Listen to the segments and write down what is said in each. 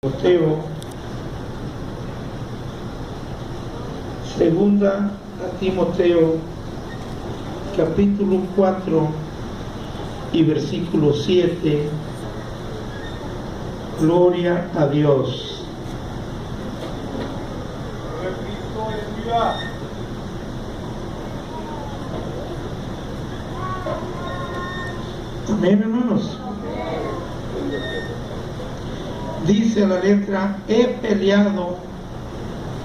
Timoteo, segunda a Timoteo, capítulo 4 y versículo 7. Gloria a Dios. Amén, hermanos. Dice la letra: he peleado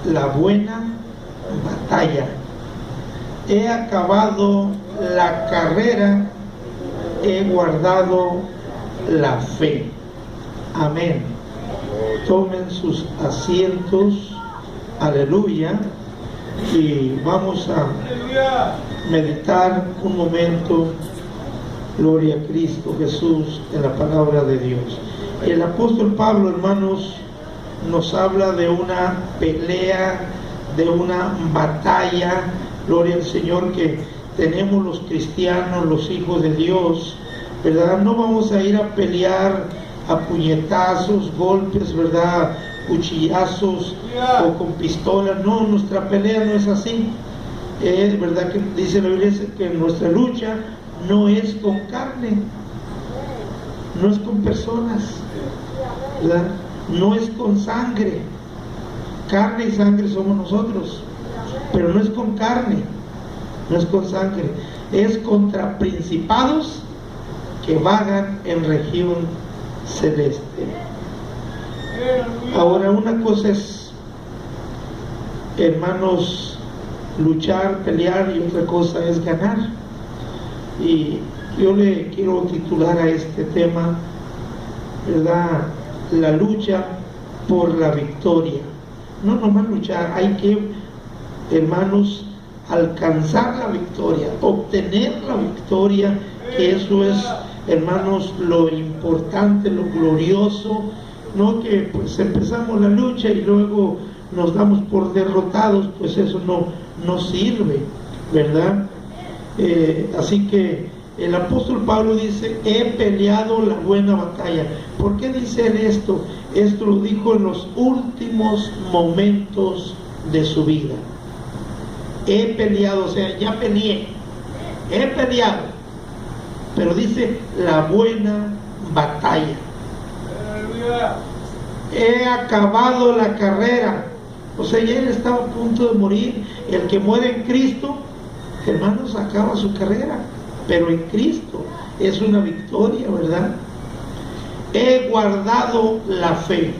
la buena batalla, he acabado la carrera, he guardado la fe. Amén. Tomen sus asientos, aleluya, y vamos a meditar un momento, gloria a Cristo Jesús, en la palabra de Dios. El apóstol Pablo, hermanos, nos habla de una pelea, de una batalla, gloria al Señor, que tenemos los cristianos, los hijos de Dios, ¿verdad? No vamos a ir a pelear a puñetazos, golpes, ¿verdad? Cuchillazos o con pistolas. No, nuestra pelea no es así. Es verdad que dice la Biblia que nuestra lucha no es con carne, no es con personas, ¿verdad? No es con sangre. Carne y sangre somos nosotros, pero no es con carne, no es con sangre, es contra principados que vagan en región celeste. Ahora, una cosa es, hermanos, luchar, pelear, y otra cosa es ganar. Y yo le quiero titular a este tema, ¿verdad?, la lucha por la victoria. No nomás luchar, hay que, hermanos, alcanzar la victoria, obtener la victoria, que eso es, hermanos, lo importante, lo glorioso. No que pues empezamos la lucha y luego nos damos por derrotados, pues eso no sirve, ¿verdad? Así que el apóstol Pablo dice: he peleado la buena batalla. ¿Por qué dice él esto? Esto lo dijo en los últimos momentos de su vida. He peleado, o sea, ya peleé, he peleado, pero dice la buena batalla. He acabado la carrera. O sea, ya él estaba a punto de morir. El que muere en Cristo, hermanos, acaba su carrera, pero en Cristo es una victoria, ¿verdad? He guardado la fe.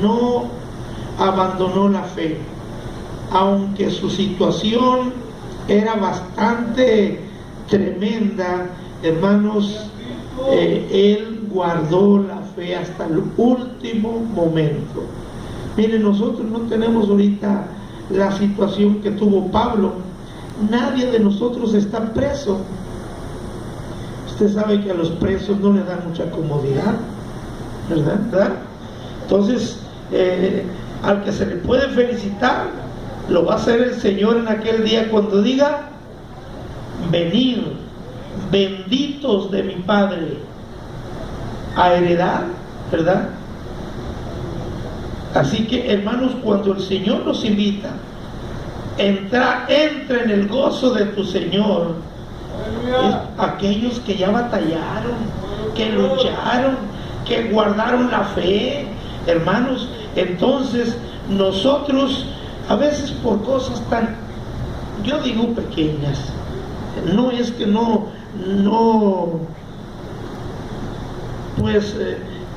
No abandonó la fe, aunque su situación era bastante tremenda, hermanos. Él guardó la fe hasta el último momento. Miren, nosotros no tenemos ahorita la situación que tuvo Pablo. Nadie de nosotros está preso. Usted sabe que a los presos no les dan mucha comodidad, ¿verdad? Entonces, al que se le puede felicitar, lo va a hacer el Señor en aquel día cuando diga: venid, benditos de mi Padre, a heredar, ¿verdad? Así que, hermanos, cuando el Señor nos invita, entra en el gozo de tu Señor, es aquellos que ya batallaron, que lucharon, que guardaron la fe, hermanos. Entonces nosotros a veces por cosas tan, yo digo, pequeñas, no es que no pues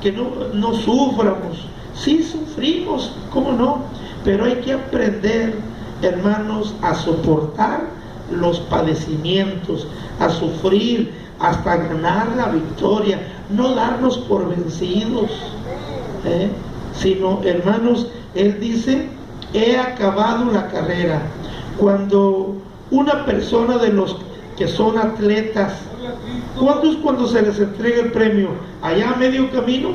que no suframos. Sí sufrimos, ¿cómo no? Pero hay que aprender, hermanos, a soportar los padecimientos, a sufrir hasta ganar la victoria, no darnos por vencidos, sino, hermanos, él dice: he acabado la carrera. Cuando una persona de los que son atletas, ¿cuándo es cuando se les entrega el premio? ¿Allá a medio camino?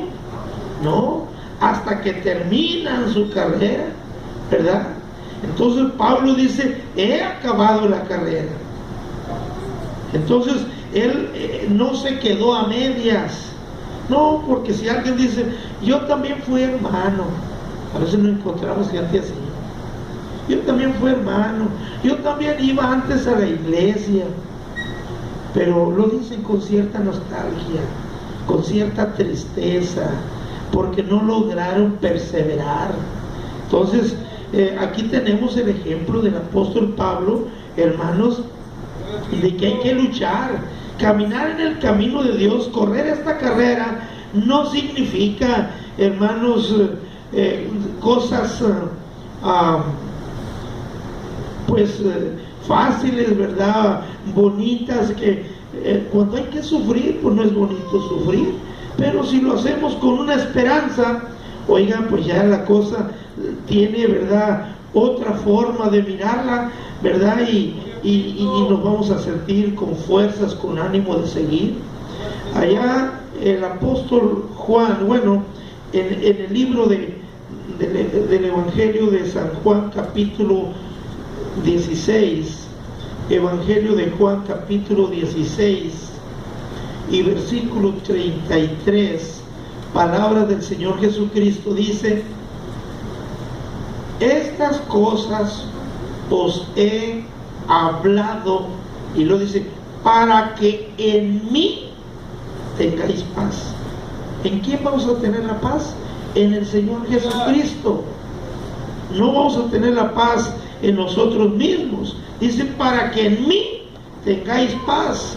No, hasta que terminan su carrera, ¿verdad? Entonces Pablo dice: he acabado la carrera. Entonces él no se quedó a medias, No, porque si alguien dice, yo también fui hermano, a veces no encontramos gente así. Yo también fui hermano, yo también iba antes a la iglesia, pero lo dicen con cierta nostalgia, con cierta tristeza, porque no lograron perseverar. Entonces, aquí tenemos el ejemplo del apóstol Pablo, hermanos, de que hay que luchar, caminar en el camino de Dios, correr esta carrera. No significa, hermanos, cosas fáciles, ¿verdad? Bonitas, que cuando hay que sufrir, pues no es bonito sufrir, pero si lo hacemos con una esperanza, oigan, pues ya la cosa tiene, ¿verdad?, otra forma de mirarla, ¿verdad? Y nos vamos a sentir con fuerzas, con ánimo de seguir. Allá el apóstol Juan, bueno, en el libro del Evangelio de San Juan, capítulo 16, Evangelio de Juan, capítulo 16 y versículo 33, palabra del Señor Jesucristo, dice: estas cosas os he hablado, y lo dice, para que en mí tengáis paz. ¿En quién vamos a tener la paz? En el Señor Jesucristo. No vamos a tener la paz en nosotros mismos. Dice, para que en mí tengáis paz.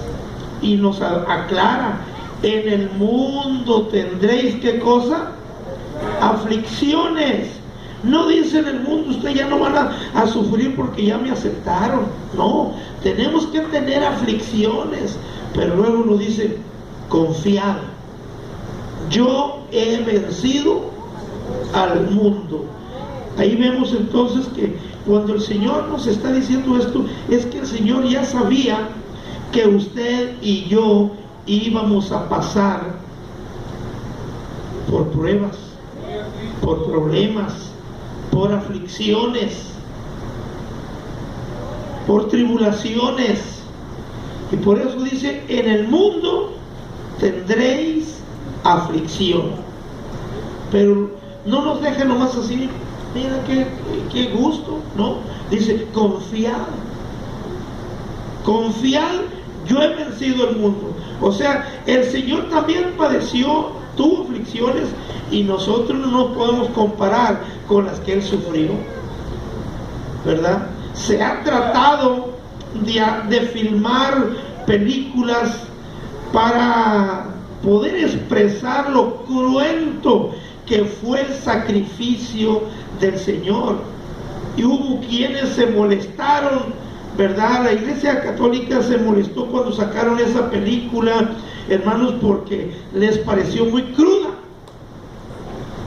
Y nos aclara, en el mundo tendréis, ¿qué cosa? Aflicciones. No dice en el mundo, usted ya no van a sufrir porque ya me aceptaron. No, tenemos que tener aflicciones. Pero luego nos dice, confiad, yo he vencido al mundo. Ahí vemos entonces que cuando el Señor nos está diciendo esto, es que el Señor ya sabía que usted y yo íbamos a pasar por pruebas, por problemas, por aflicciones, por tribulaciones. Y por eso dice, en el mundo tendréis aflicción. Pero no nos deje nomás así, mira qué gusto, ¿no? Dice, confiad, confiad, yo he vencido el mundo. O sea, el Señor también padeció, tuvo aflicciones, y nosotros no nos podemos comparar con las que Él sufrió, ¿verdad? Se ha tratado de filmar películas para poder expresar lo cruento que fue el sacrificio del Señor. Y hubo quienes se molestaron, ¿verdad? La Iglesia Católica se molestó cuando sacaron esa película, hermanos, porque les pareció muy cruda.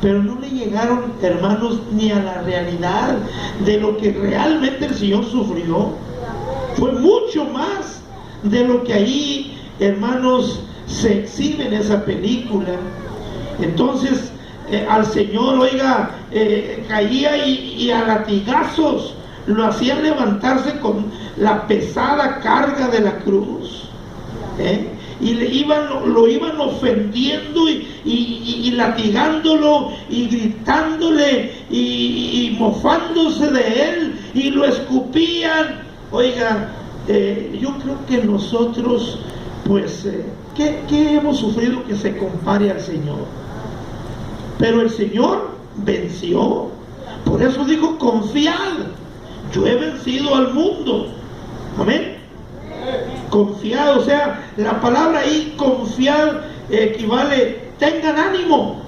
Pero no le llegaron, hermanos, ni a la realidad de lo que realmente el Señor sufrió. Fue mucho más de lo que ahí, hermanos, se exhibe en esa película. Entonces, al Señor, oiga, caía y a latigazos lo hacían levantarse con la pesada carga de la cruz, y lo iban ofendiendo y latigándolo y gritándole y mofándose de él, y lo escupían. Oiga, yo creo que nosotros, pues, ¿qué hemos sufrido que se compare al Señor? Pero el Señor venció. Por eso dijo, confiad, yo he vencido al mundo. Amén. Confiad, o sea, la palabra ahí, confiad, equivale, tengan ánimo.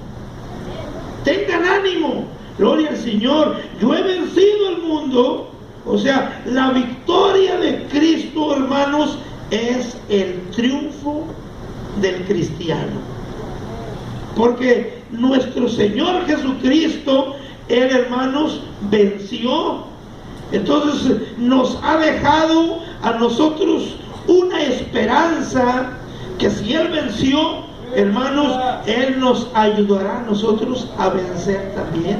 Tengan ánimo. Gloria al Señor. Yo he vencido al mundo. O sea, la victoria de Cristo, hermanos, es el triunfo del cristiano. Porque nuestro Señor Jesucristo, Él, hermanos, venció. Entonces nos ha dejado a nosotros una esperanza, que si Él venció, hermanos, Él nos ayudará a nosotros a vencer también,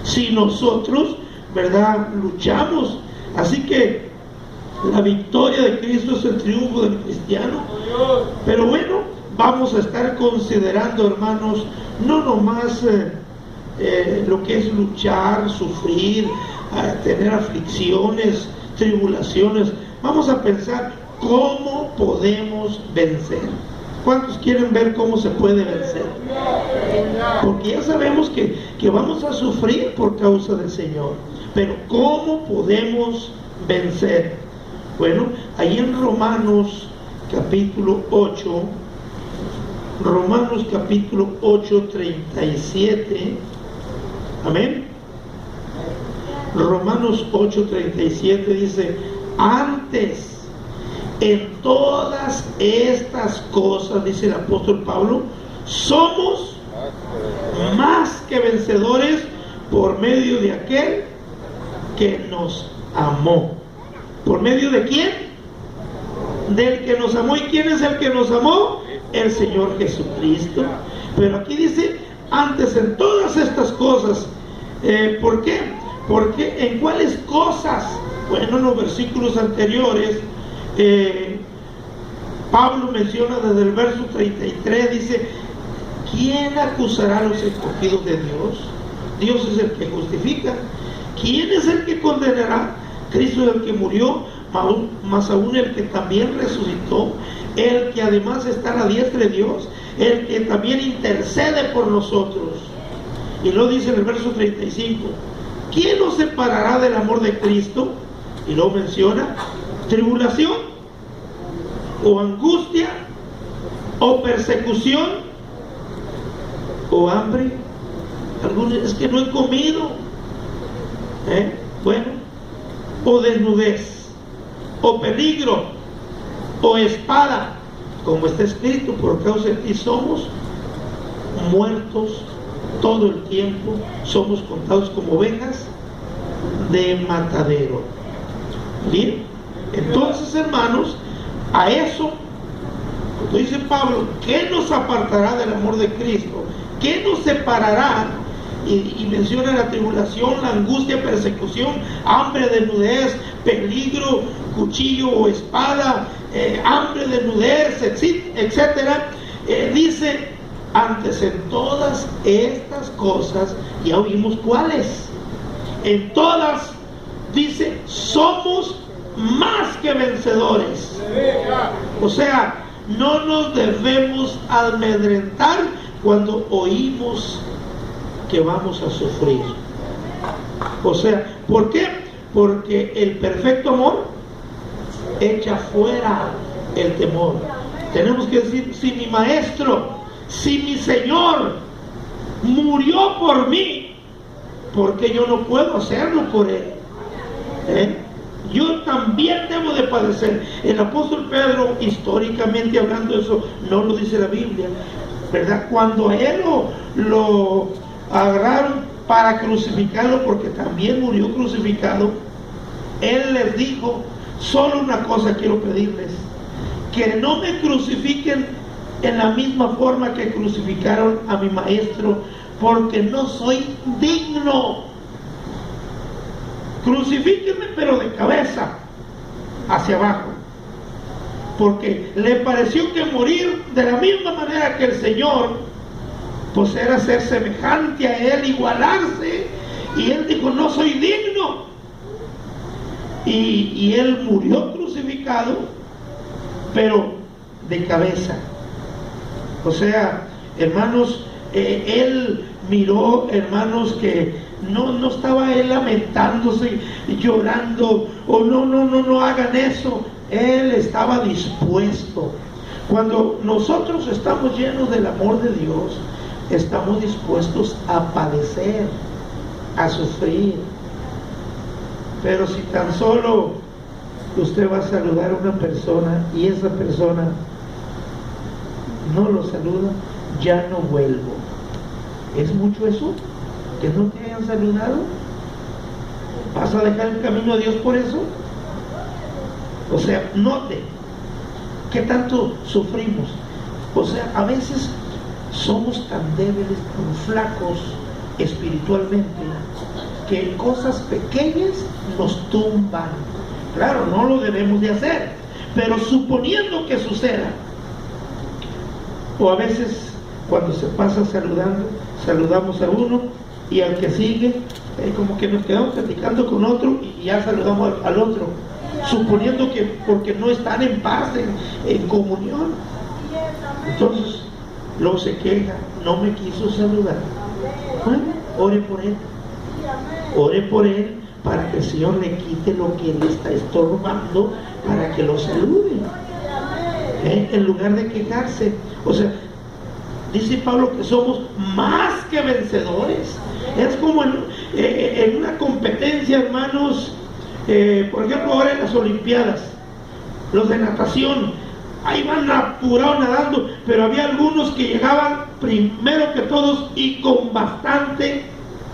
si nosotros, ¿verdad?, luchamos. Así que la victoria de Cristo es el triunfo del cristiano. Pero bueno, vamos a estar considerando, hermanos, no nomás lo que es luchar, sufrir, tener aflicciones, tribulaciones. Vamos a pensar cómo podemos vencer. ¿Cuántos quieren ver cómo se puede vencer? Porque ya sabemos que vamos a sufrir por causa del Señor, pero ¿cómo podemos vencer? Bueno, ahí en Romanos capítulo 8, Romanos capítulo 8, 37, amén. Romanos 8, 37 dice: antes, en todas estas cosas, dice el apóstol Pablo, somos más que vencedores por medio de aquel que nos amó. ¿Por medio de quién? Del que nos amó. ¿Y quién es el que nos amó? El Señor Jesucristo. Pero aquí dice: antes, en todas estas cosas. ¿Por qué? Porque ¿en cuáles cosas? Bueno, en los versículos anteriores Pablo menciona desde el verso 33, dice: ¿quién acusará a los escogidos de Dios? Dios es el que justifica. ¿Quién es el que condenará? Cristo es el que murió, más aún el que también resucitó, el que además está a la diestra de Dios, el que también intercede por nosotros. Y luego dice en el verso 35: ¿quién nos separará del amor de Cristo? Y luego menciona: tribulación, o angustia, o persecución, o hambre. Algunos: es que no he comido. Bueno, o desnudez, o peligro, o espada, como está escrito: por causa de ti somos muertos todo el tiempo, somos contados como ovejas de matadero. Bien, entonces, hermanos, a eso, cuando dice Pablo: ¿qué nos apartará del amor de Cristo? ¿Qué nos separará? Y menciona la tribulación, la angustia, persecución, hambre, desnudez, peligro, cuchillo o espada, hambre, desnudez, etcétera. Dice: antes, en todas estas cosas, ya oímos cuáles. En todas, dice, somos más que vencedores. O sea, no nos debemos amedrentar cuando oímos que vamos a sufrir. O sea, ¿por qué? Porque el perfecto amor echa fuera el temor. Tenemos que decir: si mi maestro, si mi Señor murió por mí, ¿por qué yo no puedo hacerlo por Él? Yo también debo de padecer. El apóstol Pedro, históricamente hablando, eso no lo dice la Biblia, ¿verdad? Cuando a él lo agarraron para crucificarlo, porque también murió crucificado, él les dijo: solo una cosa quiero pedirles, que no me crucifiquen en la misma forma que crucificaron a mi maestro, porque no soy digno. Crucifíquenme, pero de cabeza hacia abajo, porque le pareció que morir de la misma manera que el Señor, pues era ser semejante a Él, igualarse. Y Él dijo: no soy digno. Y Él murió crucificado, pero de cabeza. O sea, hermanos, Él miró, hermanos, que no estaba Él lamentándose, llorando, o no hagan eso. Él estaba dispuesto. Cuando nosotros estamos llenos del amor de Dios, estamos dispuestos a padecer, a sufrir. Pero si tan solo usted va a saludar a una persona y esa persona no lo saluda, ya no vuelvo. ¿Es mucho eso? ¿Que no te hayan saludado? ¿Vas a dejar el camino a Dios por eso? O sea, note que tanto sufrimos. O sea, a veces somos tan débiles, tan flacos espiritualmente, que cosas pequeñas nos tumban. Claro, no lo debemos de hacer, pero suponiendo que suceda, O a veces cuando se pasa saludando, saludamos a uno y al que sigue, como que nos quedamos platicando con otro y ya saludamos al otro, suponiendo que porque no están en paz, en comunión. Entonces luego se queja, no me quiso saludar. Bueno, ore por él, ore por él para que el Señor le quite lo que le está estorbando para que lo salude, en lugar de quejarse. O sea, dice Pablo que somos más que vencedores. Es como en una competencia, hermanos, por ejemplo ahora en las Olimpiadas, los de natación, ahí van apurados nadando, pero había algunos que llegaban primero que todos y con bastante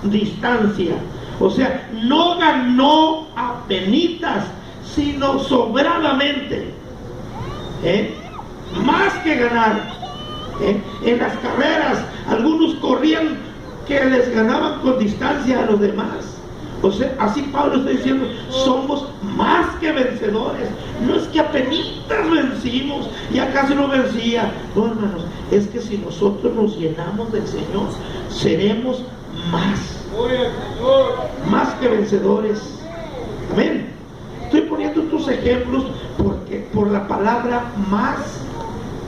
distancia. O sea, no ganó apenitas, sino sobradamente, más que ganar. En las carreras, algunos corrían que les ganaban con distancia a los demás. O sea, así Pablo está diciendo, somos más que vencedores. No es que apenitas vencimos y acaso no vencía. No, hermanos, es que si nosotros nos llenamos del Señor, seremos más que vencedores. Amén. Estoy poniendo estos ejemplos porque por la palabra más,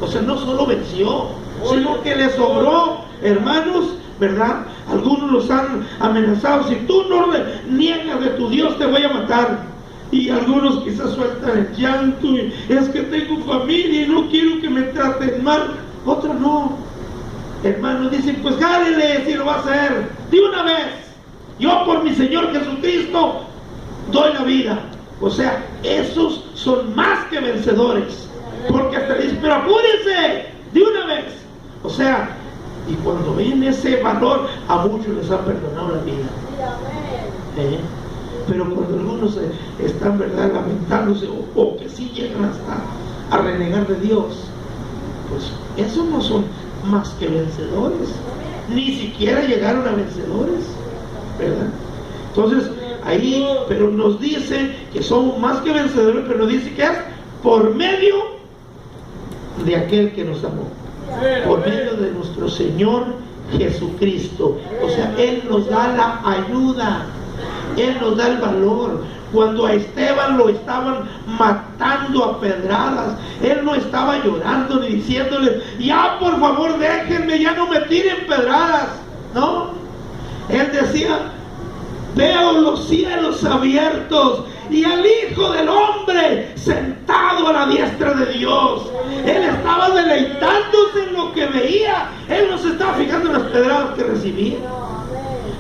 o sea, no solo venció, sino que le sobró, hermanos, ¿verdad? Algunos los han amenazado: si tú no niegas de tu Dios, te voy a matar. Y algunos quizás sueltan el llanto, y es que tengo familia y no quiero que me traten mal. Otros no, hermanos, dicen: pues gánele si lo va a hacer de una vez. Yo por mi Señor Jesucristo doy la vida. O sea, esos son más que vencedores, porque hasta dicen: pero apúrense de una vez. O sea, y cuando ven ese valor, a muchos les ha perdonado la vida. Pero cuando algunos están, ¿verdad?, lamentándose, o que sí llegan hasta a renegar de Dios, pues esos no son más que vencedores, ni siquiera llegaron a vencedores, ¿verdad? Entonces ahí, pero nos dice que somos más que vencedores, pero nos dice que es por medio de aquel que nos amó, por medio de nuestro Señor Jesucristo. O sea, Él nos da la ayuda, Él nos da el valor. Cuando a Esteban lo estaban matando a pedradas, Él no estaba llorando ni diciéndole: ya por favor déjenme, ya no me tiren pedradas. No, Él decía: veo los cielos abiertos y al Hijo del Hombre sentado a la diestra de Dios. Él estaba deleitándose en lo que veía, Él no se estaba fijando en las pedradas que recibía.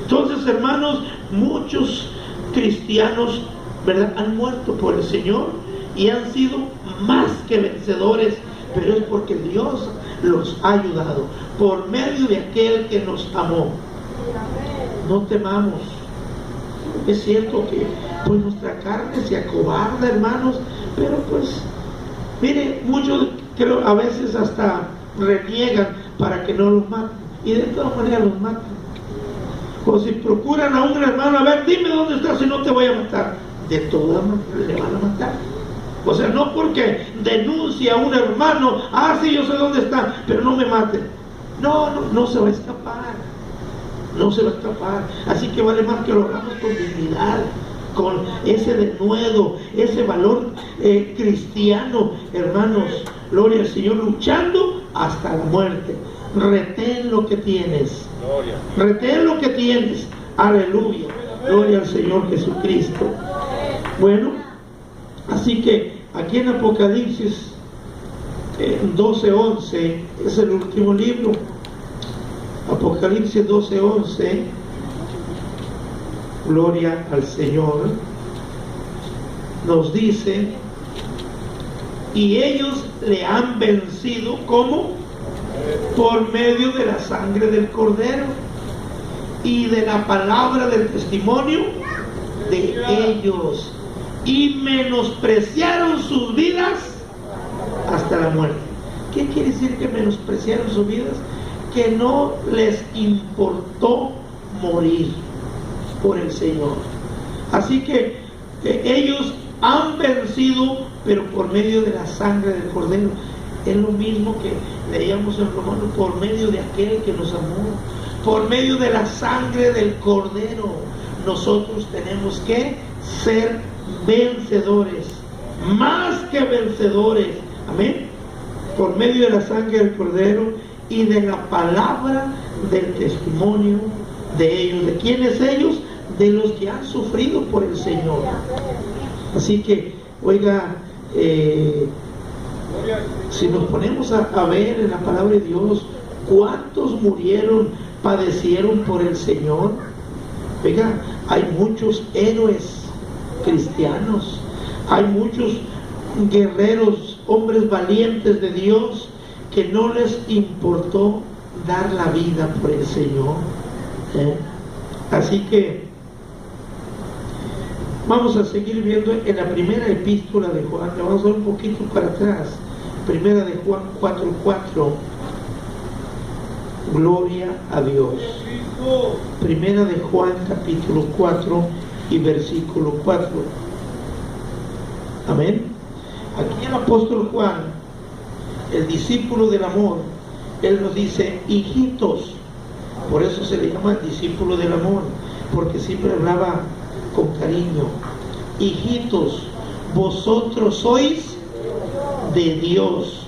Entonces, hermanos, muchos cristianos, ¿verdad?, han muerto por el Señor y han sido más que vencedores, pero es porque Dios los ha ayudado por medio de aquel que nos amó. No temamos. Es cierto que pues nuestra carne se acobarda, hermanos, pero pues mire, muchos creo a veces hasta reniegan para que no los maten, y de todas maneras los matan. O si procuran a un hermano: a ver, dime dónde estás, si no te voy a matar. De todas maneras le van a matar. O sea, no porque denuncia a un hermano: ah, sí, yo sé dónde está, pero no me maten. No se va a escapar. No se va a escapar. Así que vale más que lo hagamos con dignidad, con ese denuedo, ese valor cristiano, hermanos. Gloria al Señor, luchando hasta la muerte. Retén lo que tienes. Retén lo que tienes. Aleluya. Gloria al Señor Jesucristo. Bueno, así que aquí en Apocalipsis 12:11 es el último libro. Apocalipsis 12:11. Gloria al Señor. Nos dice: y ellos le han vencido, ¿cómo? Por medio de la sangre del Cordero y de la palabra del testimonio de ellos, y menospreciaron sus vidas hasta la muerte. ¿Qué quiere decir que menospreciaron sus vidas? Que no les importó morir por el Señor. Así que ellos han vencido, pero por medio de la sangre del Cordero. Es lo mismo que leíamos en Romanos, por medio de aquel que nos amó, por medio de la sangre del Cordero. Nosotros tenemos que ser vencedores, más que vencedores, amén, por medio de la sangre del Cordero y de la palabra del testimonio de ellos. ¿De quiénes ellos? De los que han sufrido por el Señor. Así que, oiga, si nos ponemos a ver en la palabra de Dios, ¿cuántos murieron, padecieron por el Señor? Oiga, hay muchos héroes cristianos, hay muchos guerreros, hombres valientes de Dios, que no les importó dar la vida por el Señor. Así que vamos a seguir viendo en la primera epístola de Juan. Le vamos a dar un poquito para atrás. Primera de Juan 4:4. Gloria a Dios. Primera de Juan capítulo 4 y versículo 4. Amén. Aquí el apóstol Juan, el discípulo del amor, él nos dice hijitos. Por eso se le llama discípulo del amor, porque siempre hablaba con cariño. Hijitos, vosotros sois de Dios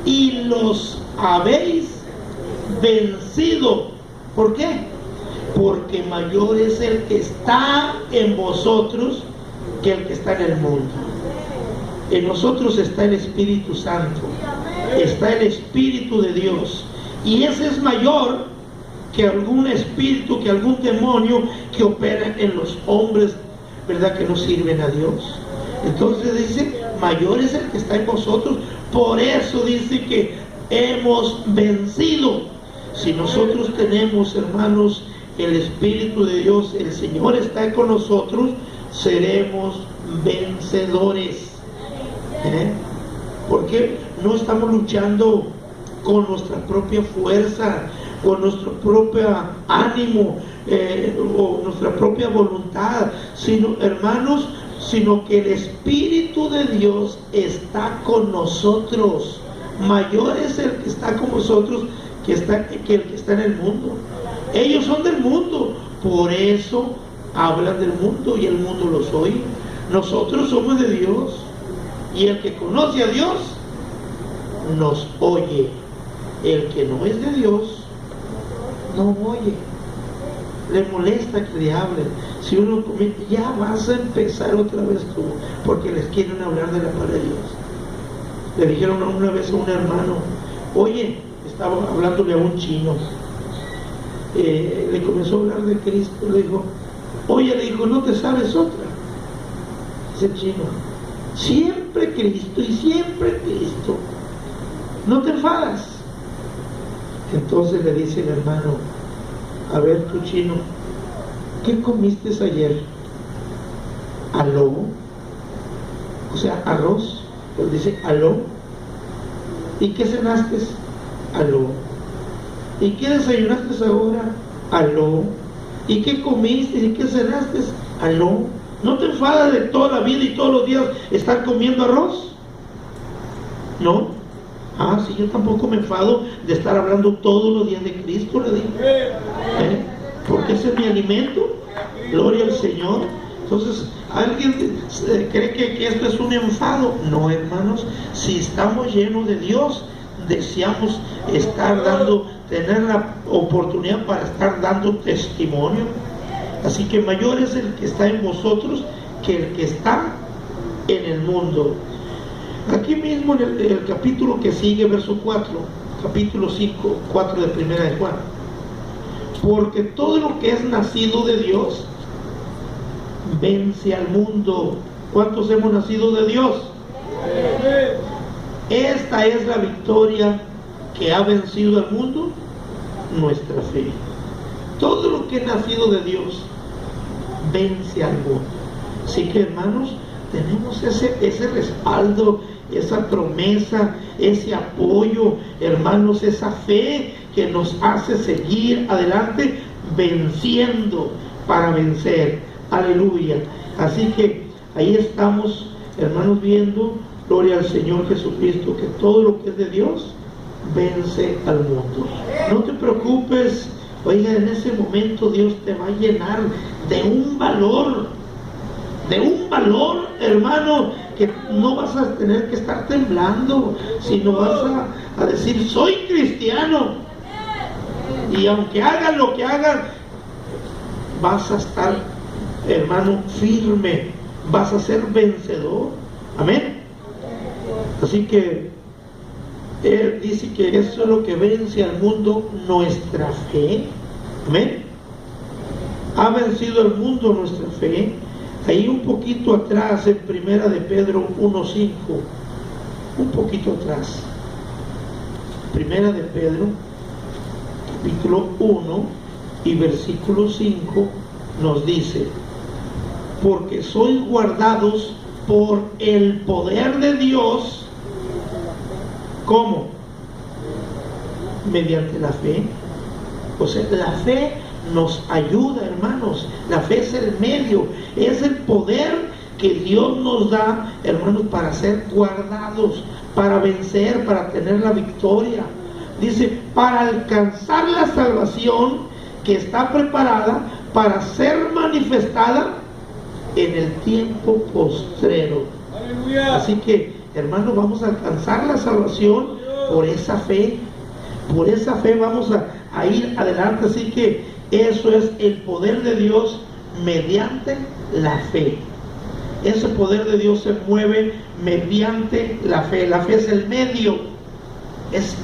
y los habéis vencido. ¿Por qué? Porque mayor es el que está en vosotros que el que está en el mundo. En nosotros está el Espíritu Santo, está el Espíritu de Dios, y ese es mayor que algún espíritu, que algún demonio que opera en los hombres, ¿verdad?, que no sirven a Dios. Entonces dice, mayor es el que está en vosotros. Por eso dice que hemos vencido. Si nosotros tenemos, hermanos, el Espíritu de Dios, el Señor está con nosotros, seremos vencedores. Porque no estamos luchando con nuestra propia fuerza, con nuestro propio ánimo, o nuestra propia voluntad, sino, hermanos, sino que el Espíritu de Dios está con nosotros. Mayor es el que está con nosotros que el que está en el mundo. Ellos son del mundo, por eso hablan del mundo y el mundo los oye. Nosotros somos de Dios, y el que conoce a Dios nos oye. El que no es de Dios no oye, le molesta que le hablen. Si uno comenta, ya vas a empezar otra vez tú, porque les quieren hablar de la palabra de Dios. Le dijeron una vez a un hermano, oye, estaba hablándole a un chino, le comenzó a hablar de Cristo, le dijo, oye, le dijo, ¿no te sabes otra? Ese chino, siempre Cristo y siempre Cristo, no te enfadas. Entonces le dice el hermano, a ver tú, chino, ¿qué comiste ayer? ¿Aló? O sea, arroz. Pues dice, ¿aló? ¿Y qué cenaste? ¿Aló? ¿Y qué desayunaste ahora? ¿Aló? ¿Y qué comiste? ¿Y qué cenaste? ¿Aló? ¿No te enfadas de toda la vida y todos los días estar comiendo arroz? ¿No? Ah, sí, yo tampoco me enfado de estar hablando todos los días de Cristo, le digo. Porque ese es mi alimento. Gloria al Señor. Entonces, ¿alguien cree que esto es un enfado? No, hermanos. Si estamos llenos de Dios, deseamos tener la oportunidad para estar dando testimonio. Así que mayor es el que está en vosotros que el que está en el mundo. Aquí mismo en el capítulo que sigue, verso 4, capítulo 5, 4 de primera de Juan. Porque todo lo que es nacido de Dios vence al mundo. ¿Cuántos hemos nacido de Dios? Esta es la victoria que ha vencido al mundo, nuestra fe. Todo lo que es nacido de Dios vence al mundo. Así que, hermanos, tenemos ese respaldo, esa promesa, ese apoyo, hermanos, esa fe que nos hace seguir adelante venciendo para vencer. Aleluya. Así que ahí estamos, hermanos, viendo gloria al Señor Jesucristo, que todo lo que es de Dios vence al mundo. No te preocupes, oiga, en ese momento Dios te va a llenar de un valor, hermano, que no vas a tener que estar temblando, sino vas a decir, soy cristiano, y aunque hagan lo que hagan, vas a estar, hermano, firme, vas a ser vencedor. Amén. Así que Él dice que eso es lo que vence al mundo, nuestra fe. Amén. Ha vencido el mundo nuestra fe. Ahí un poquito atrás, en Primera de Pedro 1:5, un poquito atrás, Primera de Pedro, capítulo 1 y versículo 5, nos dice: porque sois guardados por el poder de Dios. ¿Cómo? Mediante la fe. O sea, la fe nos ayuda, hermanos. La fe es el medio, es el poder que Dios nos da, hermanos, para ser guardados, para vencer, para tener la victoria. Dice, para alcanzar la salvación que está preparada para ser manifestada en el tiempo postrero. ¡Aleluya! Así que, hermanos, vamos a alcanzar la salvación por esa fe. Por esa fe vamos a ir adelante. Así que eso es el poder de Dios mediante la fe. Ese poder de Dios se mueve mediante la fe. La fe es el medio, es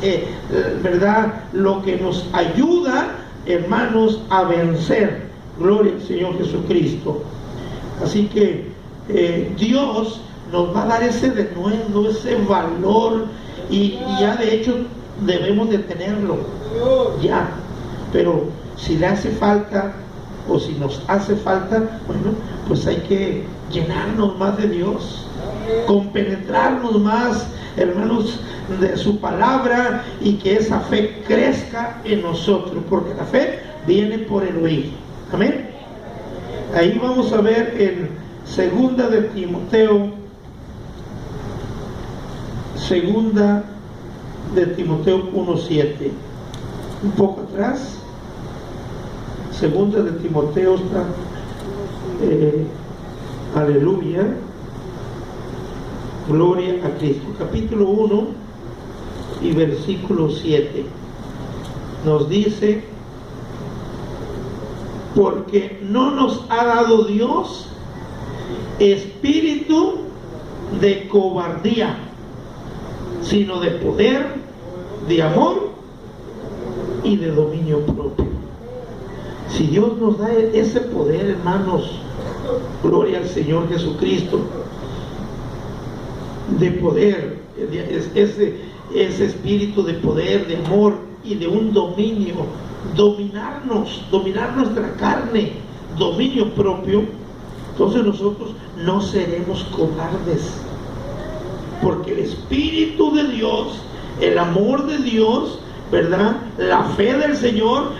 verdad, lo que nos ayuda, hermanos, a vencer. Gloria al Señor Jesucristo. Así que Dios nos va a dar ese denuedo, ese valor, y ya de hecho debemos de tenerlo ya. Pero si le hace falta, o si nos hace falta, bueno, pues hay que llenarnos más de Dios, compenetrarnos más, hermanos, de su palabra, y que esa fe crezca en nosotros, porque la fe viene por el oír. Amén. Ahí vamos a ver en segunda de Timoteo 1:7, un poco atrás. Segunda de Timoteo está, aleluya, gloria a Cristo. Capítulo 1 y versículo 7 nos dice: porque no nos ha dado Dios espíritu de cobardía, sino de poder, de amor y de dominio propio. Si Dios nos da ese poder, hermanos, gloria al Señor Jesucristo, de poder, ese espíritu de poder, de amor y de un dominio, dominar nuestra carne, dominio propio, entonces nosotros no seremos cobardes, porque el Espíritu de Dios, el amor de Dios, ¿verdad?, la fe del Señor,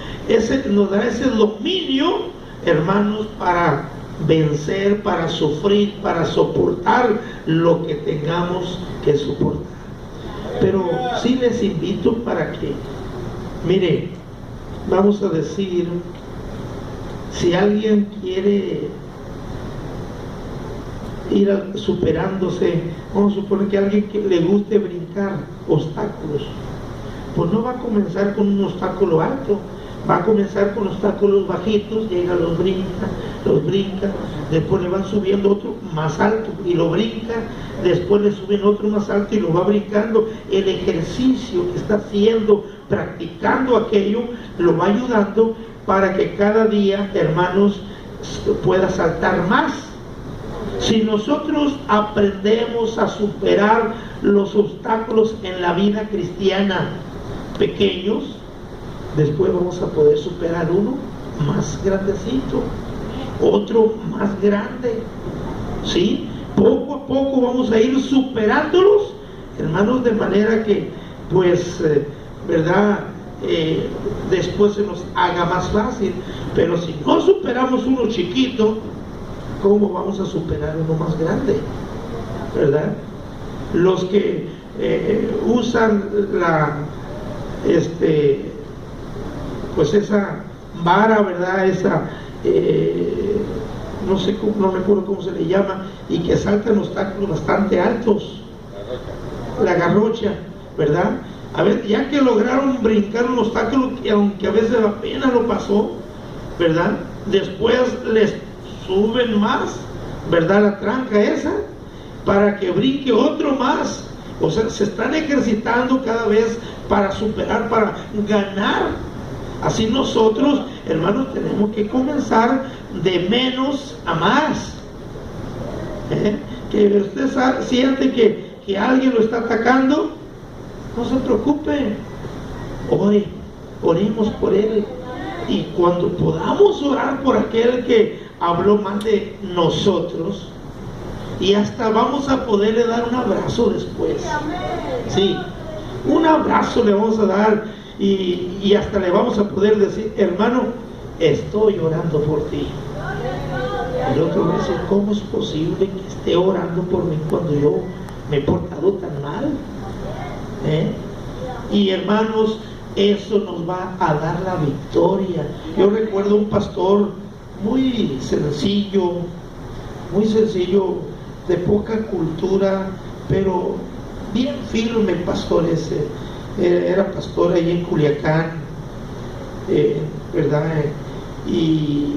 nos da ese dominio, hermanos, para vencer, para sufrir, para soportar lo que tengamos que soportar. Pero sí les invito para que, mire, vamos a decir, si alguien quiere ir superándose, vamos a suponer que a alguien que le guste brincar obstáculos, pues no va a comenzar con un obstáculo alto, va a comenzar con obstáculos bajitos, llega, los brinca, después le van subiendo otro más alto y lo brinca, después le suben otro más alto y lo va brincando. El ejercicio que está haciendo, practicando aquello, lo va ayudando para que cada día, hermanos, pueda saltar más. Si nosotros aprendemos a superar los obstáculos en la vida cristiana pequeños, después vamos a poder superar uno más grandecito, otro más grande, ¿sí? Poco a poco vamos a ir superándolos, hermanos, de manera que, pues, ¿verdad?, después se nos haga más fácil. Pero si no superamos uno chiquito, ¿cómo vamos a superar uno más grande? ¿Verdad? los que usan pues esa vara, ¿verdad? Esa no sé cómo, no recuerdo cómo se le llama, y que saltan obstáculos bastante altos, la garrocha, ¿verdad? A ver, ya que lograron brincar un obstáculo que aunque a veces apenas lo pasó, ¿verdad? Después les suben más, ¿verdad? La tranca esa, para que brinque otro más. O sea, se están ejercitando cada vez para superar, para ganar. Así nosotros, hermanos, tenemos que comenzar de menos a más. Que usted siente que alguien lo está atacando, no se preocupe, oremos por él, y cuando podamos orar por aquel que habló mal de nosotros, y hasta vamos a poderle dar un abrazo después, sí, un abrazo le vamos a dar, y hasta le vamos a poder decir: hermano, estoy orando por ti. El otro va a decir: ¿cómo es posible que esté orando por mí cuando yo me he portado tan mal? Y hermanos, eso nos va a dar la victoria. Yo recuerdo un pastor muy sencillo, de poca cultura, pero bien firme el pastor ese. Era pastor ahí en Culiacán, ¿verdad? Y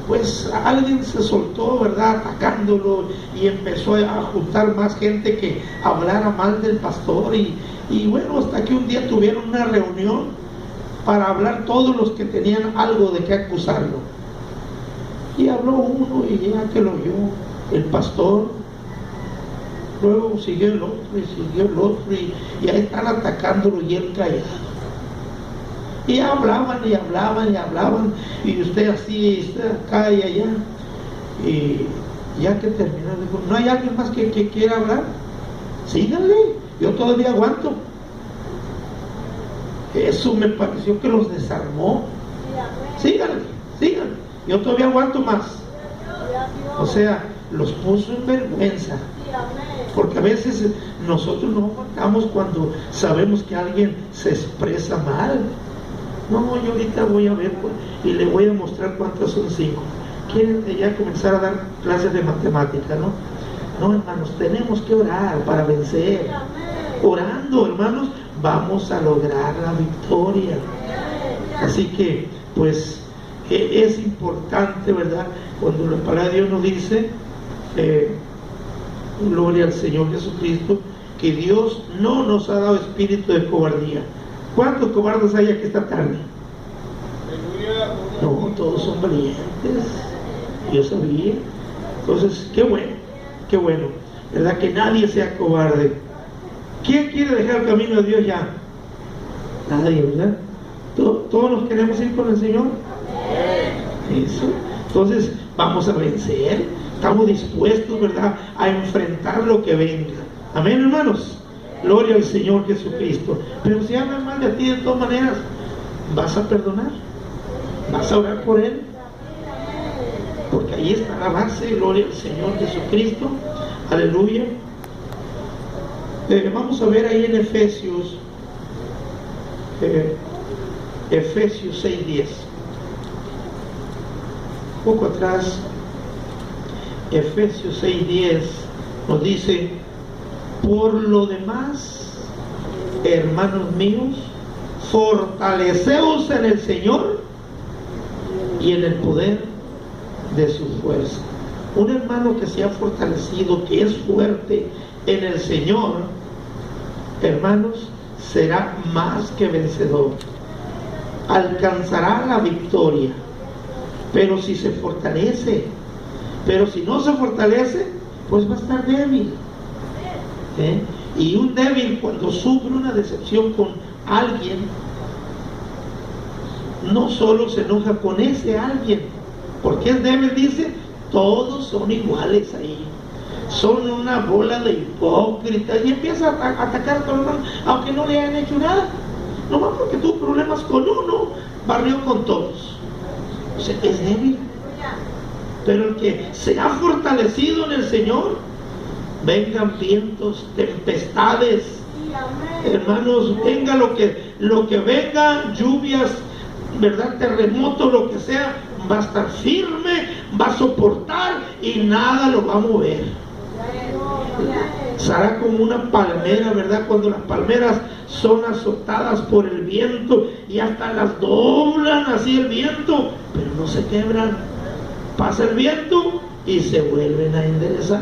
pues alguien se soltó, ¿verdad?, atacándolo, y empezó a juntar más gente que hablara mal del pastor, y bueno, hasta que un día tuvieron una reunión para hablar todos los que tenían algo de qué acusarlo, y habló uno, y ya que lo oyó el pastor, luego siguió el otro, y ahí están atacándolo, y él callado. Y hablaban, y usted así, y usted acá y allá. Y ya que terminó, dijo: ¿no hay alguien más que quiera hablar? Síganle, yo todavía aguanto. Eso me pareció que los desarmó. Síganle, yo todavía aguanto más. O sea, los puso en vergüenza. Porque a veces nosotros no aguantamos cuando sabemos que alguien se expresa mal. No, yo ahorita voy a ver y le voy a mostrar cuántas son 5. Quieren ya comenzar a dar clases de matemática, ¿no? No, hermanos, tenemos que orar para vencer. Orando, hermanos, vamos a lograr la victoria. Así que, pues, es importante, ¿verdad? Cuando la palabra de Dios nos dice, gloria al Señor Jesucristo, que Dios no nos ha dado espíritu de cobardía. ¿Cuántos cobardes hay aquí esta tarde? No, todos son valientes. Yo sabía. Entonces, qué bueno, ¿verdad? Que nadie sea cobarde. ¿Quién quiere dejar el camino de Dios ya? Nadie, ¿verdad? ¿Todos nos queremos ir con el Señor? Eso. Entonces, vamos a vencer. Estamos dispuestos, ¿verdad?, a enfrentar lo que venga. Amén, hermanos. Gloria al Señor Jesucristo. Pero si hablan mal de ti, de todas maneras, vas a perdonar, vas a orar por él, porque ahí está la base. Gloria al Señor Jesucristo. Aleluya. Vamos a ver ahí en Efesios 6:10, un poco atrás. Efesios 6:10 nos dice: por lo demás, hermanos míos, fortaleceos en el Señor y en el poder de su fuerza. Un hermano que se ha fortalecido, que es fuerte en el Señor, hermanos, será más que vencedor, alcanzará la victoria. Pero si se fortalece, pero si no se fortalece, pues va a estar débil. Y un débil, cuando sufre una decepción con alguien, no solo se enoja con ese alguien, porque es débil, dice: todos son iguales ahí, son una bola de hipócritas, y empieza a atacar a todo el mundo, aunque no le hayan hecho nada, nomás porque tuvo problemas con uno, barrió con todos. O sea, es débil. Pero el que se ha fortalecido en el Señor, vengan vientos, tempestades, hermanos, venga lo que venga, lluvias, ¿verdad? Terremoto, lo que sea, va a estar firme, va a soportar y nada lo va a mover. Será como una palmera, ¿verdad? Cuando las palmeras son azotadas por el viento y hasta las doblan así el viento, pero no se quebran. Pasa el viento y se vuelven a enderezar.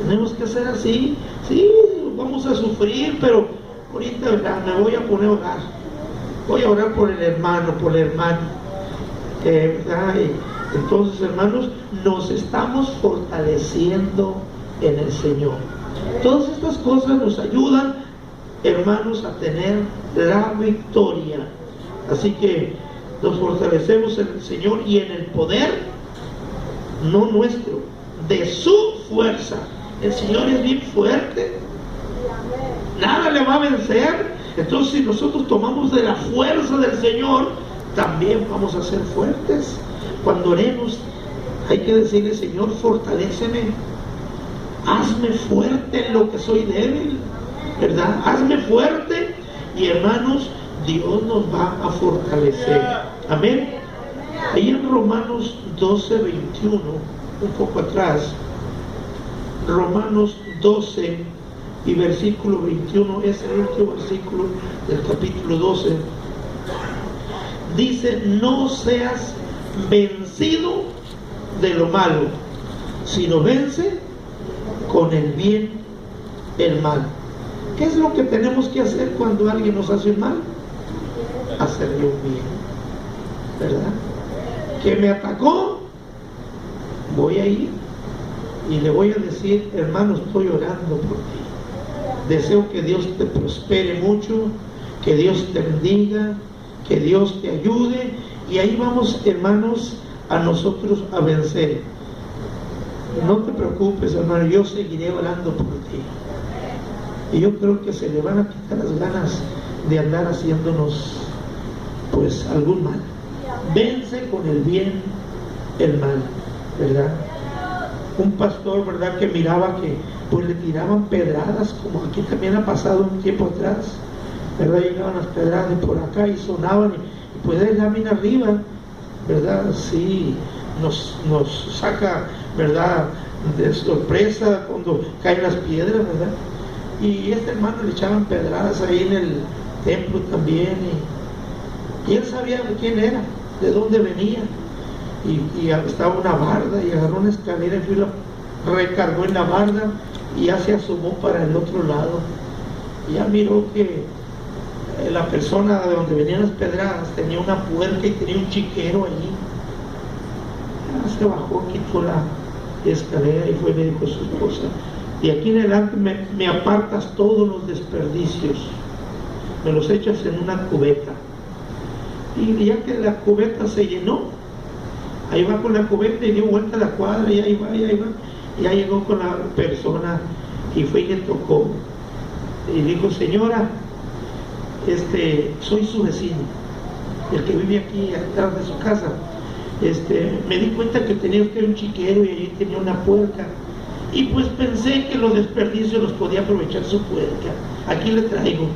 Tenemos que ser así. Sí, vamos a sufrir, pero ahorita, ¿verdad?, me voy a poner a orar. Voy a orar por el hermano, por la hermana, ¿verdad? Entonces, hermanos, nos estamos fortaleciendo en el Señor. Todas estas cosas nos ayudan, hermanos, a tener la victoria. Así que nos fortalecemos en el Señor y en el poder, no nuestro, de su fuerza. El Señor es bien fuerte, nada le va a vencer. Entonces, si nosotros tomamos de la fuerza del Señor, también vamos a ser fuertes. Cuando oremos, hay que decirle: Señor, fortaléceme, hazme fuerte en lo que soy débil, ¿verdad? Hazme fuerte. Y hermanos, Dios nos va a fortalecer. Amén. Ahí en Romanos 12:21, un poco atrás, Romanos 12 y versículo 21, es el último versículo del capítulo 12. Dice: no seas vencido de lo malo, sino vence con el bien el mal. ¿Qué es lo que tenemos que hacer cuando alguien nos hace un mal? Hacerle un bien, ¿verdad? Que me atacó, voy a ir y le voy a decir: hermano, estoy orando por ti, deseo que Dios te prospere mucho, que Dios te bendiga, que Dios te ayude. Y ahí vamos, hermanos, a nosotros a vencer. No te preocupes, hermano, yo seguiré orando por ti. Y yo creo que se le van a quitar las ganas de andar haciéndonos, pues, algún mal. Vence con el bien el mal, ¿verdad? Un pastor, ¿verdad?, que miraba que pues le tiraban pedradas, como aquí también ha pasado un tiempo atrás, ¿verdad? Llegaban las pedradas de por acá y sonaban, y pues él lámina arriba, ¿verdad? Sí, nos saca, ¿verdad?, de sorpresa cuando caen las piedras, ¿verdad? Y este hermano le echaban pedradas ahí en el templo también, y él sabía de quién era, de dónde venía, y estaba una barda, y agarró una escalera y la recargó en la barda y ya se asomó para el otro lado, y ya miró que la persona de donde venían las pedradas tenía una puerta y tenía un chiquero allí. Ya se bajó, quitó la escalera y fue y le dijo a su esposa: de aquí en adelante me apartas todos los desperdicios, me los echas en una cubeta. Y ya que la cubeta se llenó, ahí va con la cubeta y dio vuelta a la cuadra, y ahí va, y ya llegó con la persona y fue y le tocó y dijo: señora, soy su vecino, el que vive aquí atrás de su casa. Me di cuenta que tenía usted un chiquero y allí tenía una puerca, y pues pensé que los desperdicios los podía aprovechar su puerca, aquí le traigo.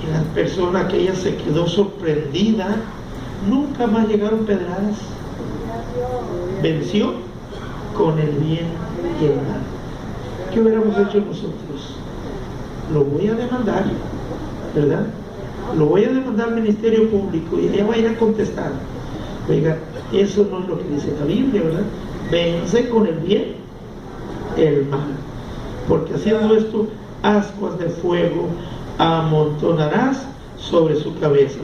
Y la persona aquella se quedó sorprendida. Nunca más llegaron pedradas. Venció con el bien y el mal. ¿Qué hubiéramos hecho nosotros? Lo voy a demandar, ¿verdad? Lo voy a demandar al Ministerio Público y ella va a ir a contestar. Oiga, eso no es lo que dice la Biblia, ¿verdad? Vence con el bien el mal, porque haciendo esto, ascuas de fuego amontonarás sobre su cabeza.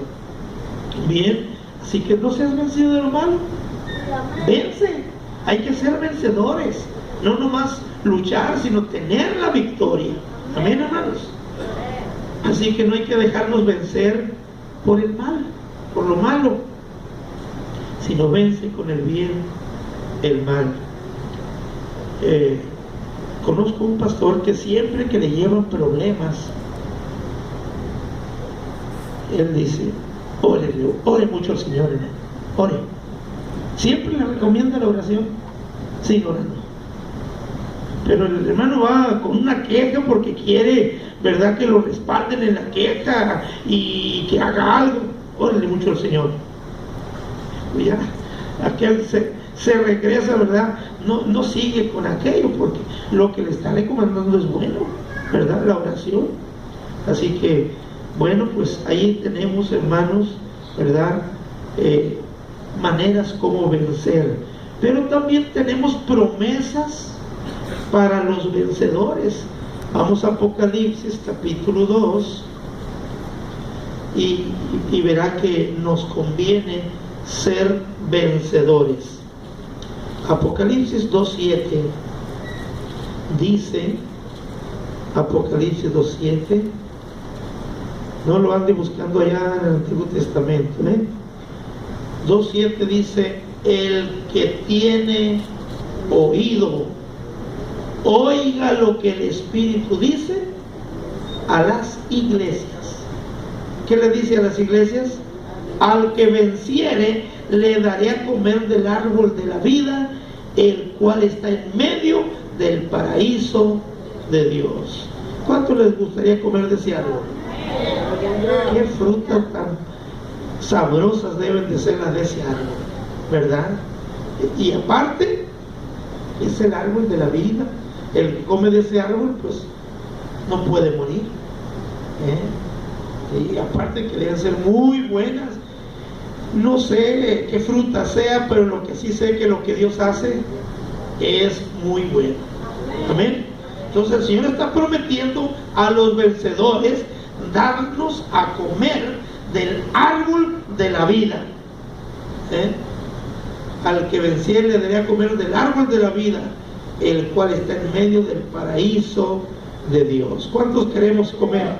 Bien, así que no seas vencido de lo malo, vence. Hay que ser vencedores, no nomás luchar, sino tener la victoria. Amén, hermanos. Así que no hay que dejarnos vencer por el mal, por lo malo, sino vence con el bien el mal. Conozco un pastor que siempre que le llevan problemas, él dice: ore mucho al Señor, hermano, ore. Siempre le recomienda la oración, sigue orando. Pero el hermano va con una queja porque quiere, ¿verdad?, que lo respalden en la queja y que haga algo. Órale mucho al Señor. Y ya, aquel se regresa, ¿verdad? No sigue con aquello porque lo que le está recomendando es bueno, ¿verdad? La oración. Así que, bueno, pues ahí tenemos, hermanos, ¿verdad? Maneras como vencer. Pero también tenemos promesas para los vencedores. Vamos a Apocalipsis capítulo 2 y verá que nos conviene ser vencedores. Apocalipsis 2:7 dice, Apocalipsis 2:7, no lo ande buscando allá en el Antiguo Testamento, 2:7 dice: el que tiene oído, oiga lo que el Espíritu dice a las iglesias. ¿Qué le dice a las iglesias? Al que venciere le daré a comer del árbol de la vida, el cual está en medio del paraíso de Dios. ¿Cuánto les gustaría comer de ese árbol? Qué frutas tan sabrosas deben de ser las de ese árbol, ¿verdad? Y aparte, es el árbol de la vida. El que come de ese árbol, pues no puede morir, y aparte que deben ser muy buenas. No sé qué fruta sea, pero lo que sí sé que lo que Dios hace es muy bueno. Amén. Entonces el Señor está prometiendo a los vencedores darnos a comer del árbol de la vida. Al que venciere le daré a comer del árbol de la vida, el cual está en medio del paraíso de Dios. ¿Cuántos queremos comer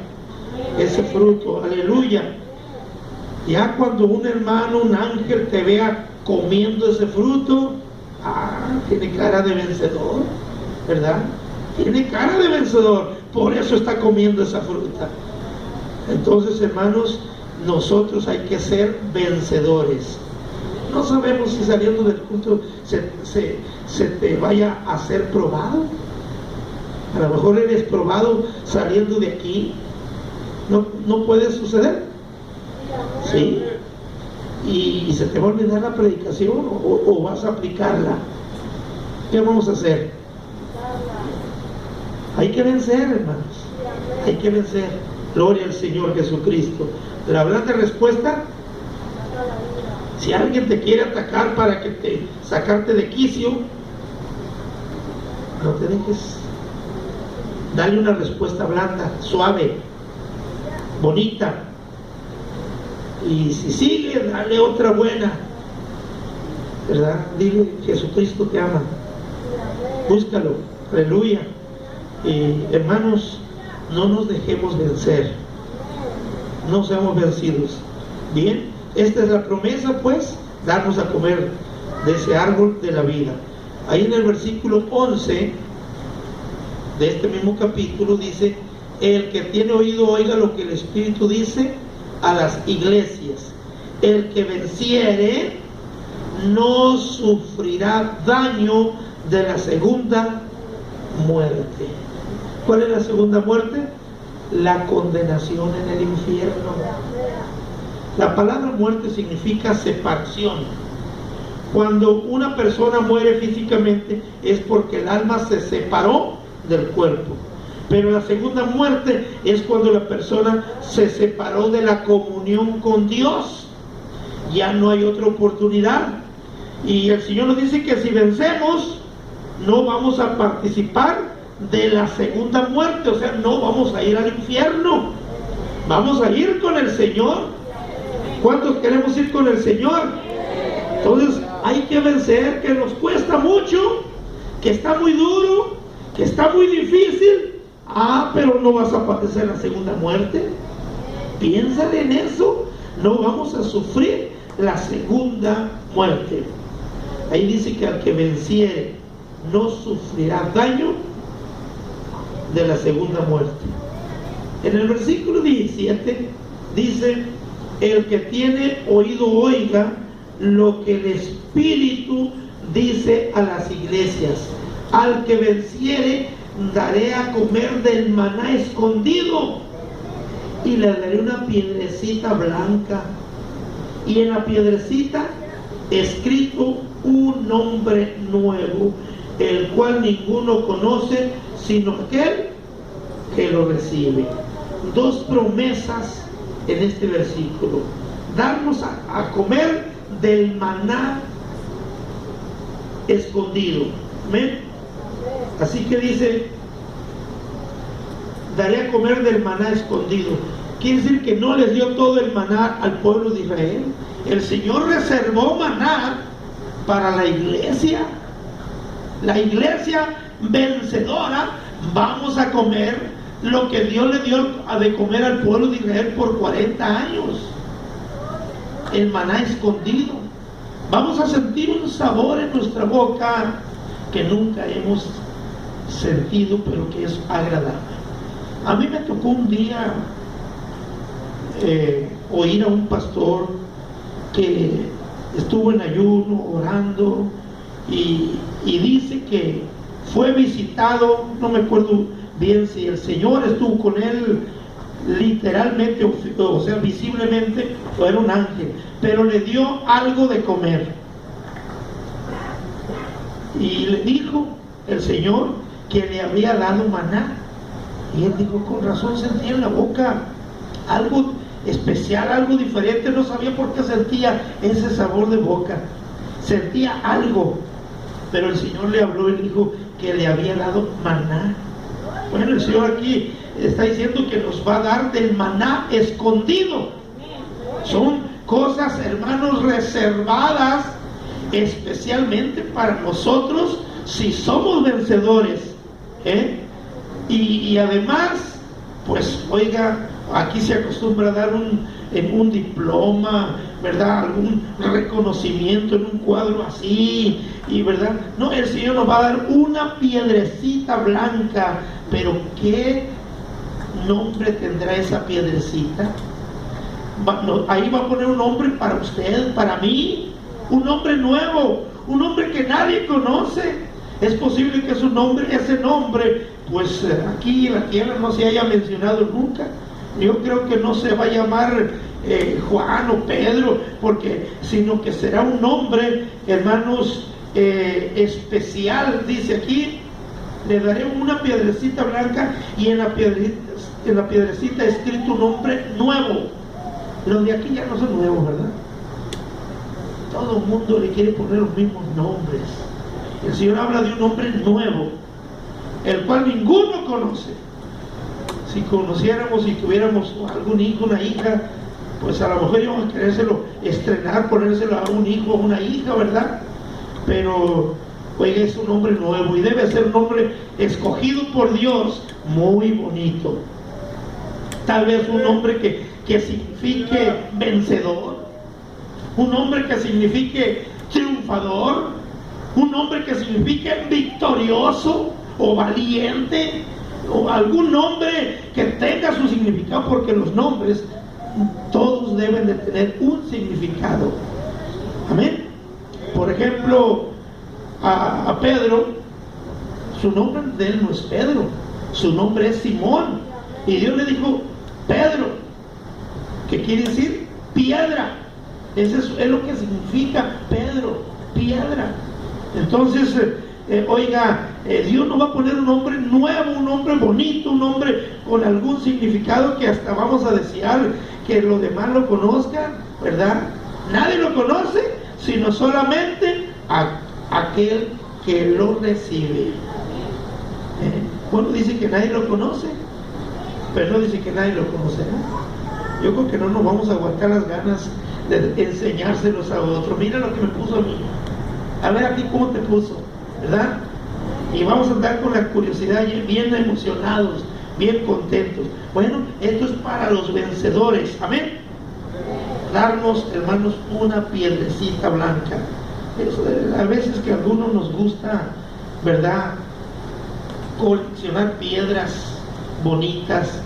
ese fruto? Aleluya. Ya cuando un hermano, un ángel te vea comiendo ese fruto, tiene cara de vencedor, ¿verdad? Tiene cara de vencedor, por eso está comiendo esa fruta. Entonces, hermanos, nosotros hay que ser vencedores. No sabemos si saliendo del culto se te vaya a ser probado. A lo mejor eres probado saliendo de aquí. No puede suceder. ¿Sí? Y se te va a olvidar la predicación o vas a aplicarla. ¿Qué vamos a hacer? Hay que vencer, hermanos. Hay que vencer. Gloria al Señor Jesucristo. La blanda respuesta: si alguien te quiere atacar para que sacarte de quicio, no te dejes. Dale una respuesta blanda, suave, bonita. Y si sigue, dale otra buena, ¿verdad? Dile: Jesucristo te ama. Búscalo. Aleluya. Hermanos, no nos dejemos vencer. No seamos vencidos. Bien, esta es la promesa, pues, darnos a comer de ese árbol de la vida. Ahí en el versículo 11 de este mismo capítulo dice: el que tiene oído, oiga lo que el Espíritu dice a las iglesias. El que venciere no sufrirá daño de la segunda muerte. ¿Cuál es la segunda muerte? La condenación en el infierno. La palabra muerte significa separación. Cuando una persona muere físicamente es porque el alma se separó del cuerpo. Pero la segunda muerte es cuando la persona se separó de la comunión con Dios. Ya no hay otra oportunidad. Y el Señor nos dice que si vencemos, no vamos a participar de la segunda muerte. O sea, no vamos a ir al infierno. Vamos a ir con el Señor. ¿Cuántos queremos ir con el Señor? Entonces hay que vencer, que nos cuesta mucho, que está muy duro, que está muy difícil. Pero no vas a padecer la segunda muerte. Piénsale en eso. No vamos a sufrir la segunda muerte. Ahí dice que al que venciere no sufrirá daño de la segunda muerte. En el versículo 17 dice: el que tiene oído, oiga lo que el Espíritu dice a las iglesias. al que venciere daré a comer del maná escondido, y le daré una piedrecita blanca, y en la piedrecita escrito un nombre nuevo, el cual ninguno conoce sino aquel que lo recibe. Dos promesas en este versículo: darnos a comer del maná escondido. ¿Amén? Así que dice, daré a comer del maná escondido. Quiere decir que no les dio todo el maná al pueblo de Israel. El Señor reservó maná para la iglesia. La iglesia vencedora. Vamos a comer lo que Dios le dio de comer al pueblo de Israel por 40 años. El maná escondido. Vamos a sentir un sabor en nuestra boca que nunca hemos sentido, pero que es agradable. A mí me tocó un día oír a un pastor que estuvo en ayuno orando y dice que fue visitado, no me acuerdo bien si el Señor estuvo con él literalmente, o sea, visiblemente, o era un ángel, pero le dio algo de comer y le dijo el Señor que le había dado maná, y él dijo, con razón sentía en la boca algo especial, algo diferente, no sabía por qué sentía ese sabor de boca, sentía algo, pero el Señor le habló y dijo que le había dado maná. Bueno, el Señor aquí está diciendo que nos va a dar del maná escondido. Son cosas, hermanos, reservadas especialmente para nosotros si somos vencedores, y además, pues, oiga, aquí se acostumbra a dar un diploma, ¿verdad? Algún reconocimiento en un cuadro así, y ¿verdad? No, el Señor nos va a dar una piedrecita blanca, pero ¿qué nombre tendrá esa piedrecita? Ahí va a poner un nombre para usted, para mí, un nombre nuevo, un nombre que nadie conoce. Es posible que ese nombre, pues aquí en la tierra no se haya mencionado nunca. Yo creo que no se va a llamar Juan o Pedro, sino que será un nombre, hermanos, especial. Dice aquí, le daré una piedrecita blanca, y en la piedrecita escrito un nombre nuevo. Los de aquí ya no son nuevos, ¿verdad? Todo el mundo le quiere poner los mismos nombres. El Señor habla de un nombre nuevo, el cual ninguno conoce. Si conociéramos y tuviéramos algún hijo, una hija, pues a lo mejor íbamos a querérselo estrenar, ponérselo a un hijo o una hija, ¿verdad? Pero, oiga, es un nombre nuevo y debe ser un nombre escogido por Dios, muy bonito. Tal vez un nombre que signifique vencedor, un nombre que signifique triunfador, un nombre que signifique victorioso o valiente, o algún nombre que tenga su significado, porque los nombres todos deben de tener un significado. Amén. Por ejemplo, a Pedro, su nombre de él no es Pedro, su nombre es Simón, y Dios le dijo Pedro, que quiere decir piedra. Eso es lo que significa Pedro, piedra. Entonces, oiga, Dios nos va a poner un nombre nuevo, un nombre bonito, un nombre con algún significado que hasta vamos a desear que los demás lo conozcan, ¿verdad? Nadie lo conoce, sino solamente aquel que lo recibe. Bueno, dice que nadie lo conoce, pero no dice que nadie lo conocerá. Yo creo que no nos vamos a aguantar las ganas de enseñárselos a otros. Mira lo que me puso a mí. A ver aquí cómo te puso, ¿verdad? Y vamos a andar con la curiosidad, bien emocionados, bien contentos. Bueno, esto es para los vencedores. Amén. Darnos, hermanos, una piedrecita blanca. A veces que a algunos nos gusta, ¿verdad?, coleccionar piedras bonitas,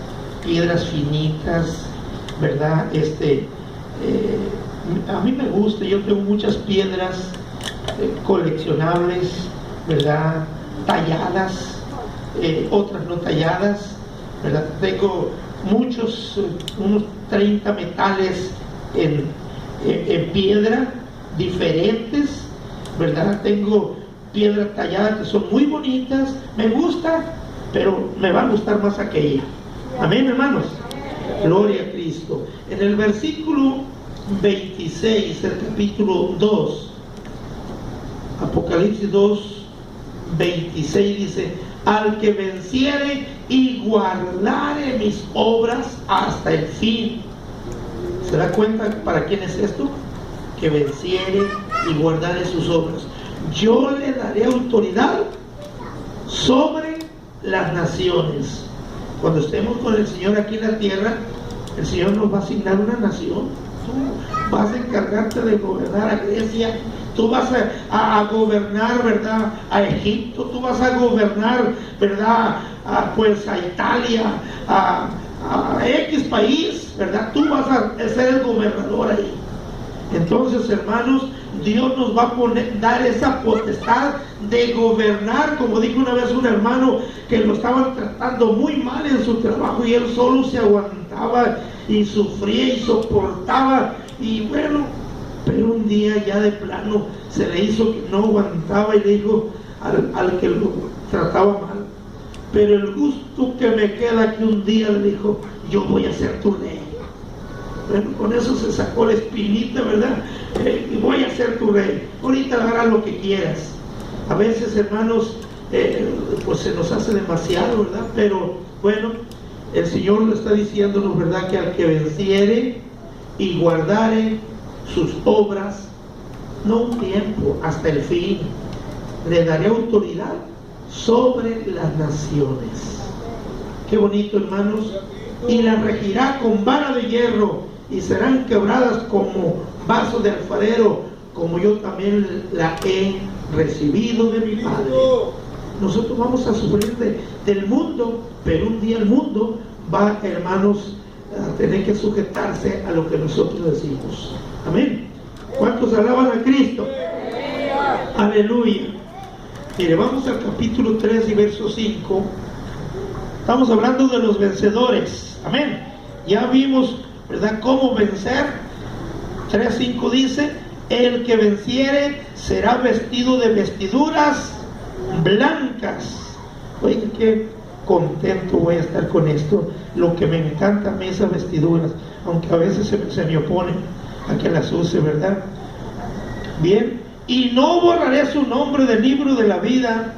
piedras finitas, ¿verdad? A mí me gusta, yo tengo muchas piedras coleccionables, ¿verdad? talladas, otras no talladas, ¿verdad? Tengo muchos, unos 30 metales en piedra diferentes, ¿verdad? Tengo piedras talladas que son muy bonitas, me gusta, pero me va a gustar más aquella. Amén, hermanos. Gloria a Cristo. En el versículo 26, el capítulo 2, Apocalipsis 2, 26 dice: al que venciere y guardare mis obras hasta el fin. ¿Se da cuenta para quién es esto? Que venciere y guardare sus obras. Yo le daré autoridad sobre las naciones. Cuando estemos con el Señor aquí en la tierra, el Señor nos va a asignar una nación. Tú vas a encargarte de gobernar a Grecia, tú vas a gobernar, ¿verdad?, a Egipto, tú vas a gobernar, ¿verdad?, pues a Italia, a X país, ¿verdad? Tú vas a ser el gobernador ahí. Entonces, hermanos, Dios nos va a dar esa potestad de gobernar. Como dijo una vez un hermano que lo estaban tratando muy mal en su trabajo y él solo se aguantaba y sufría y soportaba, y bueno, pero un día ya de plano se le hizo que no aguantaba y le dijo al que lo trataba mal: pero el gusto que me queda, que un día le dijo, yo voy a ser tu rey. Bueno, con eso se sacó la espinita, ¿verdad? Y voy a ser tu rey. Ahorita harás lo que quieras. A veces, hermanos, pues se nos hace demasiado, ¿verdad? Pero bueno, el Señor lo está diciéndonos, ¿verdad?, que al que venciere y guardare sus obras, no un tiempo, hasta el fin, le daré autoridad sobre las naciones. Qué bonito, hermanos. Y las regirá con vara de hierro, y serán quebradas como vaso de alfarero, como yo también la he recibido de mi Padre. Nosotros vamos a sufrir del mundo, pero un día el mundo va, hermanos, a tener que sujetarse a lo que nosotros decimos. Amén. ¿Cuántos alaban a Cristo? Aleluya. Mire, vamos al capítulo 3 y verso 5. Estamos hablando de los vencedores. Amén. Ya vimos, ¿verdad?, cómo vencer. 3:5 dice: el que venciere será vestido de vestiduras blancas. Oiga, qué contento voy a estar con esto. Lo que me encanta a mí, esas vestiduras, aunque a veces se me oponen a que las use, ¿verdad? Bien. Y no borraré su nombre del libro de la vida,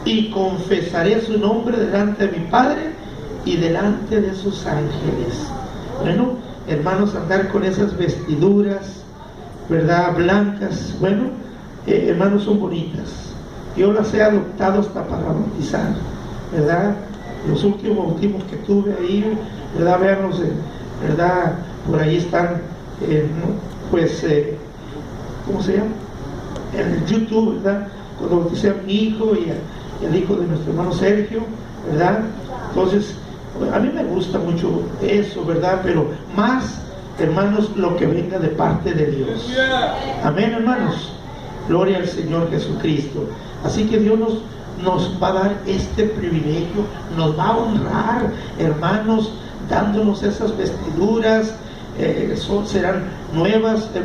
y confesaré su nombre delante de mi Padre y delante de sus ángeles. Bueno, hermanos, andar con esas vestiduras, ¿verdad?, blancas, bueno, hermanos, son bonitas. Yo las he adoptado hasta para bautizar, ¿verdad? Los últimos bautismos que tuve ahí, ¿verdad? Veanlos, ¿verdad? Por ahí están, pues, ¿cómo se llama? En YouTube, ¿verdad? Cuando bauticé a mi hijo y el hijo de nuestro hermano Sergio, ¿verdad? Entonces, a mí me gusta mucho eso, ¿verdad? Pero más, hermanos, lo que venga de parte de Dios. Amén, hermanos. Gloria al Señor Jesucristo. Así que Dios nos va a dar este privilegio, nos va a honrar, hermanos, dándonos esas vestiduras, serán nuevas.